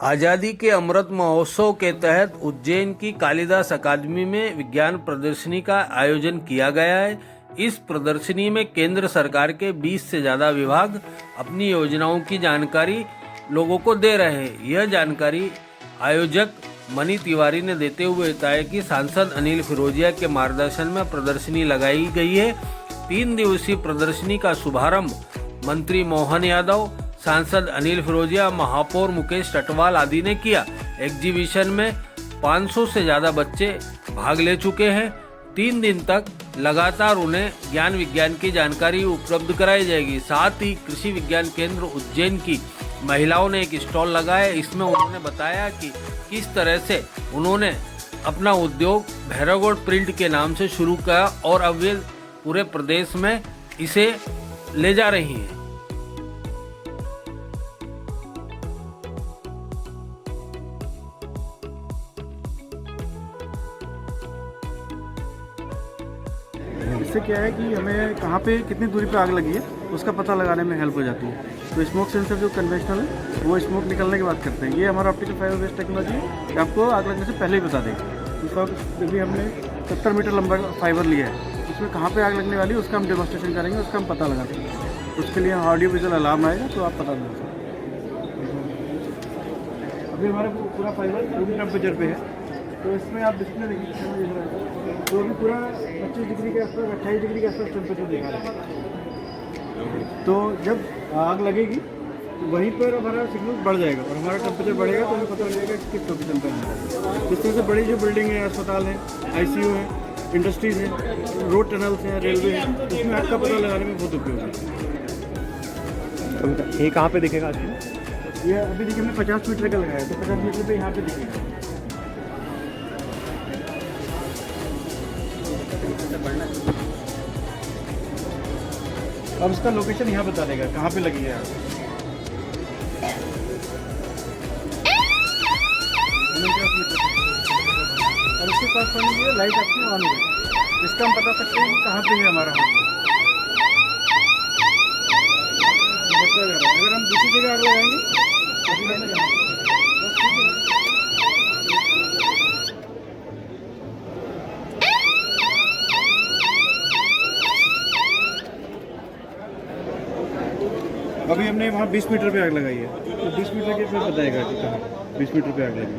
आज़ादी के अमृत महोत्सव के तहत उज्जैन की कालिदास अकादमी में विज्ञान प्रदर्शनी का आयोजन किया गया है। इस प्रदर्शनी में केंद्र सरकार के 20 से ज़्यादा विभाग अपनी योजनाओं की जानकारी लोगों को दे रहे हैं। यह जानकारी आयोजक मनी तिवारी ने देते हुए बताया कि सांसद अनिल फिरोजिया के मार्गदर्शन में प्रदर्शनी लगाई गई है। 3 दिवसीय प्रदर्शनी का शुभारंभ मंत्री मोहन यादव, सांसद अनिल फिरोजिया, महापौर मुकेश टटवाल आदि ने किया। एग्जीबिशन में 500 से ज़्यादा बच्चे भाग ले चुके हैं। 3 दिन तक लगातार उन्हें ज्ञान विज्ञान की जानकारी उपलब्ध कराई जाएगी। साथ ही कृषि विज्ञान केंद्र उज्जैन की महिलाओं ने एक स्टॉल लगाया। इसमें उन्होंने बताया कि किस तरह से उन्होंने अपना उद्योग भैरवगढ़ प्रिंट के नाम से शुरू किया और अब वे पूरे प्रदेश में इसे ले जा रही हैं। इससे क्या है कि हमें कहाँ पे कितनी दूरी पे आग लगी है उसका पता लगाने में हेल्प हो जाती है। तो स्मोक सेंसर जो कन्वेंशनल है वो स्मोक निकलने की बात करते हैं। ये हमारा ऑप्टिकल फाइबर बेस्ड टेक्नोलॉजी है कि आपको आग लगने से पहले ही बता देगा। इस वक्त भी हमने 70 मीटर लंबा फाइबर लिया है, उसमें कहाँ पे आग लगने वाली है उसका हम डेमोस्ट्रेशन करेंगे, उसका हम पता लगा देंगे। उसके लिए ऑडियो विजुअल अलार्म आएगा तो आप पता लगा सकते। अभी हमारा पूरा फाइबर रूम टेम्परेचर पे है, तो इसमें आप डिस्प्ले देखिए तो अभी पूरा 25 डिग्री के आसपास 28 डिग्री के आसपास टेम्परेचर दिखा रहा है। तो जब आग लगेगी तो वहीं पर हमारा सिग्नल बढ़ जाएगा और हमारा टेम्परेचर बढ़ेगा तो हमें पता लगेगा कि किस लोकेशन पर है। इस तरह से बड़ी जो बिल्डिंग है, अस्पताल है, ICU है, इंडस्ट्रीज़ है, रोड टनल्स हैं, रेलवे है, उसमें आग का पता लगाने में बहुत उपयोग है। ये कहाँ पे दिखेगा आपको? ये अभी देखिए हमने 50 मीटर का लगाया है, तो 50 मीटर पे यहाँ पे दिखेगा। अब इसका लोकेशन यहाँ बता देगा कहाँ पे लगी है आग। और इसके पास ये लाइट आपकी ऑन है, इसका हम बता सकते हैं कि कहाँ पे है हमारा हाथ। अगर हम दूसरी जगह आग लगाएंगे अभी हमने वहाँ 20 मीटर पे आग लगाई है, तो 20 मीटर के पे बताएगा कि कहाँ 20 मीटर पे आग लगी।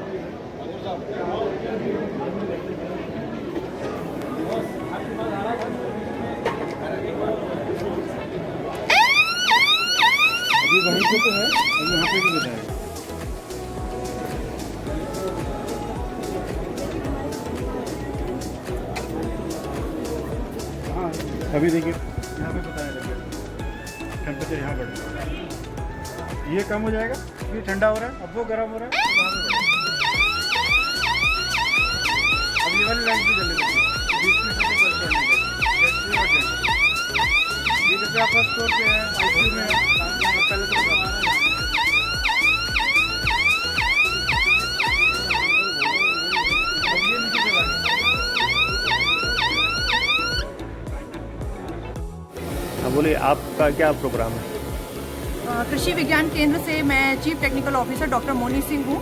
अभी वहीं पे तो है, अभी यहाँ पे भी बताएगा। हाँ अभी देखिए यहाँ पे बताया लगे टेम्परेचर यहाँ बढ़ रहा है, ये कम हो जाएगा, ये ठंडा हो रहा है, अब वो गर्म हो रहा है, तो वहाँ पे अब ये वाली लाइट भी जलने लगी 20 मीटर के करंट ये जैसे आप फर्स्ट फ्लोर पे है, ICU में है, पहले तो अब ये नीचे चला गया। बोलिए, आपका क्या प्रोग्राम है? कृषि विज्ञान केंद्र से मैं chief technical officer doctor Moni Singh हूँ।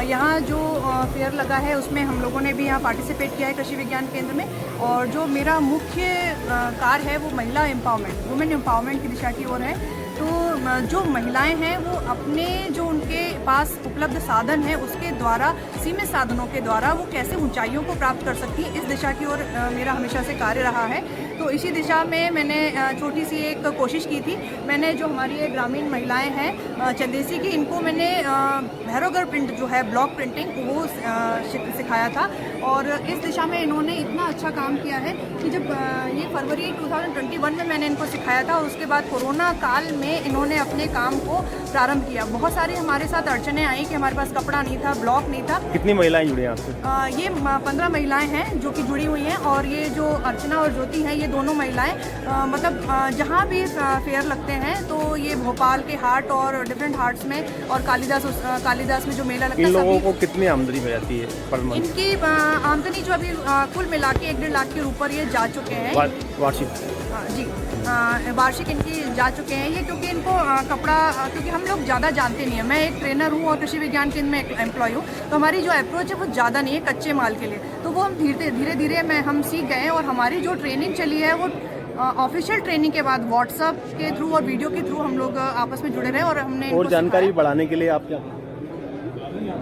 यहाँ जो फेयर लगा है उसमें हम लोगों ने भी यहाँ पार्टिसिपेट किया है कृषि विज्ञान केंद्र में। और जो मेरा मुख्य कार्य है वो महिला एम्पावरमेंट, वुमेन एम्पावरमेंट की दिशा की ओर है। तो जो महिलाएं हैं वो अपने जो उनके पास उपलब्ध साधन है उसके द्वारा, सीमित साधनों के द्वारा वो कैसे ऊंचाइयों को प्राप्त कर सकती हैं, इस दिशा की ओर मेरा हमेशा से कार्य रहा है। तो इसी दिशा में मैंने छोटी सी एक कोशिश की थी। मैंने जो हमारी ये ग्रामीण महिलाएं हैं चंदेसी की, इनको मैंने भैरवगढ़ प्रिंट जो है ब्लॉक प्रिंटिंग वो सिखाया था। और इस दिशा में इन्होंने इतना अच्छा काम किया है कि जब ये फरवरी 2021 में मैंने इनको सिखाया था और उसके बाद कोरोना काल में इन्होंने अपने काम को प्रारंभ किया। बहुत सारी हमारे साथ अड़चनें आई कि हमारे पास कपड़ा नहीं था, ब्लॉक नहीं था, कितनी महिलाएं जुड़ी हैं आपसे? ये 15 महिलाएं हैं जो कि जुड़ी हुई हैं, और ये जो अर्चना और ज्योति हैं ये दोनों महिलाएं मतलब जहाँ भी फेयर लगते हैं तो ये भोपाल के हाट और डिफरेंट हाट्स में और कालिदास में जो मेला लगता है, इन लोगों सभी को कितनी आमदनी हो जाती है पर मंथ? इनकी आमदनी जो अभी कुल मिला के 1-1.5 लाख के ऊपर ये जा चुके हैं। वार्षिक? जी, वार्षिक इनकी जा चुके हैं ये, क्योंकि इनको कपड़ा, क्योंकि हम लोग ज़्यादा जानते नहीं हैं। मैं एक ट्रेनर हूँ और कृषि विज्ञान केंद्र में एक एम्प्लॉय हूँ, तो हमारी जो अप्रोच है वो ज़्यादा नहीं है कच्चे माल के लिए, तो वो हम धीरे धीरे हम सीख गए हैं। और हमारी जो ट्रेनिंग चली है वो ऑफिशियल ट्रेनिंग के बाद व्हाट्सएप के थ्रू और वीडियो के थ्रू हम लोग आपस में जुड़े रहे और हमने और जानकारी बढ़ाने के लिए आप क्या,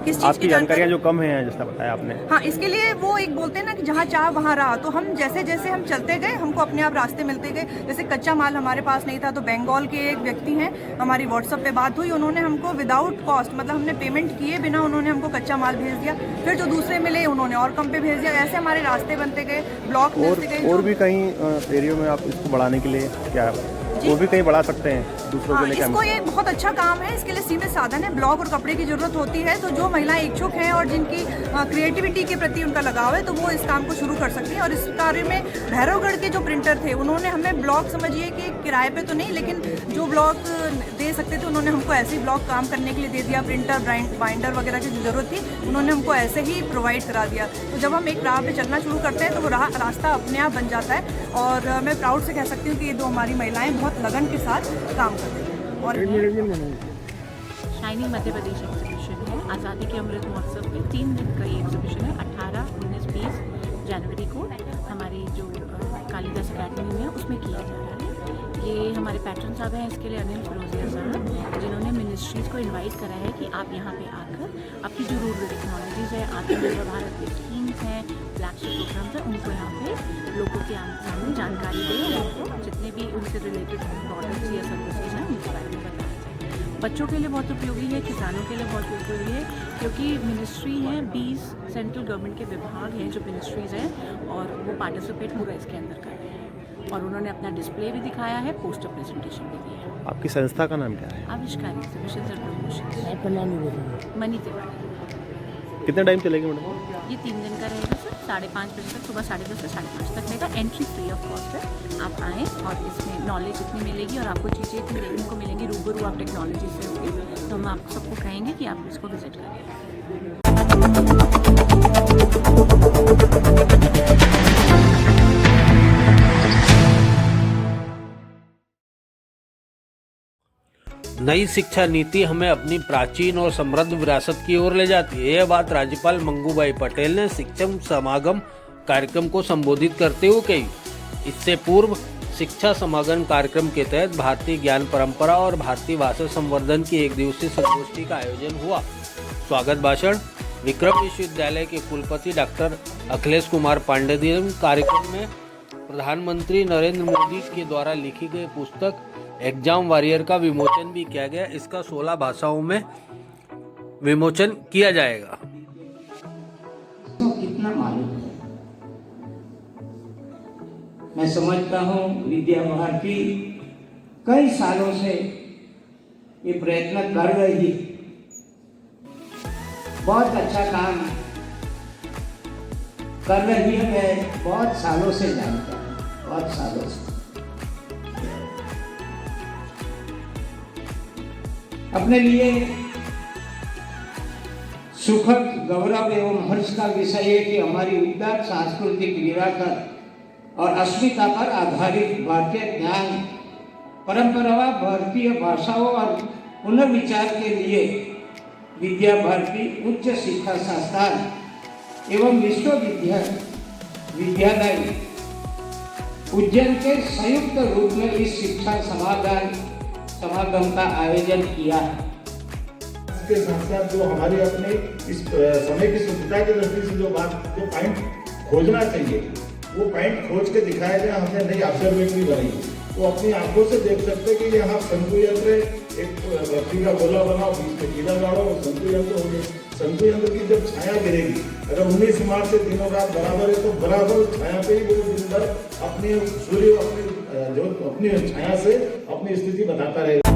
किस चीज़ आपकी जानकारियाँ जो कम हैं जैसा बताया आपने? हाँ, इसके लिए वो एक बोलते हैं ना कि जहाँ चाह वहाँ रहा, तो हम जैसे जैसे हम चलते गए हमको अपने आप रास्ते मिलते गए। जैसे कच्चा माल हमारे पास नहीं था, तो बंगाल के एक व्यक्ति हैं, हमारी व्हाट्सएप पे बात हुई, उन्होंने हमको विदाउट कॉस्ट, मतलब हमने पेमेंट किए बिना उन्होंने हमको कच्चा माल भेज दिया। फिर जो दूसरे मिले उन्होंने और कम पे भेज दिया। ऐसे हमारे रास्ते बनते गए, ब्लॉक मिलते गए। और भी कहीं एरियो में आप इसको बढ़ाने के लिए क्या वो भी कहीं बढ़ा सकते हैं दूसरों के लिए? इसको ये बहुत अच्छा काम है, इसके लिए सीमित साधन है, ब्लॉग और कपड़े की जरूरत होती है। तो जो महिलाएं इच्छुक हैं और जिनकी क्रिएटिविटी के प्रति उनका लगाव है, तो वो इस काम को शुरू कर सकती हैं। और इस कार्य में भैरवगढ़ के जो प्रिंटर थे उन्होंने हमें ब्लॉग, समझिए कि किराए पे तो नहीं, लेकिन जो ब्लॉग दे सकते थे उन्होंने हमको ऐसे ही ब्लॉग काम करने के लिए दे दिया। प्रिंटर, बाइंडर वगैरह की जो जरूरत थी उन्होंने हमको ऐसे ही प्रोवाइड करा दिया। तो जब हम एक राह पे चलना शुरू करते हैं तो वो रास्ता अपने आप बन जाता है। और मैं प्राउड से कह सकती हूँ कि ये दो हमारी महिलाएं बहुत लगन के साथ काम करती हैं। और शाइनिंग मध्य प्रदेश एग्जीबिशन है, आज़ादी के अमृत महोत्सव में 3 दिन का ये एग्जीबिशन है। 18, 19, 20 जनवरी को हमारी जो कालिदास अकेडमी में है उसमें किया जा रहा है। ये हमारे पैटर्न साहब हैं, इसके लिए अनिल फिरोजिया साहब, जिन्होंने मिनिस्ट्रीज़ को इनवाइट करा है कि आप यहाँ पे आकर आपकी जो रूरल टेक्नोलॉजीज़ है, आत्मनिर्भर भारत की स्कीम्स हैं, फ्लैगशिप प्रोग्राम्स हैं, उनको यहाँ पे लोगों के सामने जानकारी दें। उनको जितने भी उनसे रिलेटेड प्रोडक्ट्स या सर्विसेज हैं उनके बारे में बताया जाए। बच्चों के लिए बहुत उपयोगी है, किसानों के लिए बहुत उपयोगी है, क्योंकि मिनिस्ट्री हैं 20 सेंट्रल गवर्नमेंट के विभाग हैं जो मिनिस्ट्रीज़ हैं, और वो पार्टिसिपेट पूरा इसके अंदर कर रहे हैं। और उन्होंने अपना डिस्प्ले भी दिखाया है, पोस्टर प्रेजेंटेशन भी दिया है। आपकी संस्था का नाम क्या है? आविष्कार एग्जीबिशन एंड प्रमोशन। आपका नाम नहीं बताया। मनी तिवारी। कितने टाइम चलेगी मैडम? ये 3 दिन का रहेगा सर, 5:30 बजे तक, सुबह 10:30 से 5:30 तक रहेगा। एंट्री फ्री ऑफ कॉस्ट है, आप आएँ और इसमें नॉलेज इतनी मिलेगी और आपको चीज़ें इतनी देखने को मिलेंगी, रूबरू आप टेक्नोलॉजी से होगी। तो हम आप सबको कहेंगे कि आप इसको विजिट करें। नई शिक्षा नीति हमें अपनी प्राचीन और समृद्ध विरासत की ओर ले जाती है। यह बात राज्यपाल मंगूभाई पटेल ने शिक्षक समागम कार्यक्रम को संबोधित करते हुए कही। इससे पूर्व शिक्षा समागम कार्यक्रम के तहत भारतीय ज्ञान परंपरा और भारतीय भाषा संवर्धन की 1 दिवसीय संगोष्ठी का आयोजन हुआ। स्वागत भाषण विक्रम विश्वविद्यालय के कुलपति डॉक्टर अखिलेश कुमार पांडे ने कार्यक्रम में प्रधानमंत्री नरेंद्र मोदी के द्वारा लिखी गई पुस्तक एग्जाम वॉरियर का विमोचन भी किया गया। इसका 16 भाषाओं में विमोचन किया जाएगा। तो कितना मालूम है, मैं समझता हूँ विद्या भारती कई सालों से ये प्रयत्न कर रही, बहुत अच्छा काम कर रही है। मैं बहुत सालों से जानता हूँ, बहुत सालों से। अपने लिए सुखद, गौरव एवं हर्ष का विषय है कि हमारी उदार सांस्कृतिक विरासत और अस्मिता पर आधारित भारतीय ज्ञान परंपरा, भारतीय भाषाओं और पुनर्विचार के लिए विद्या भारती उच्च शिक्षा संस्थान एवं विद्यालय उज्जैन के संयुक्त रूप में इस शिक्षा समागम का आयोजन किया है। इसके साथ साथ जो हमारी अपने इस समय की शुद्धता की दृष्टि से जो पॉइंट खोजना चाहिए, वो पॉइंट खोज के दिखाया गया। हमने नई ऑब्जर्वेटरी बनाई, तो अपनी आंखों से देख सकते कि यहाँ शंकु यंत्र, एक व्यक्ति का गोला बनाओ, बीच में कीड़ा गाड़ो, शंकु यंत्र हो गए। शंकु यंत्र की जब छाया गिरेगी, अगर 19 मार्च से दिनों रात बराबर है, तो बराबर छाया पे ही वो दिन भर अपने सूर्य अपनी छाया से अपनी स्थिति बताता रहेगा।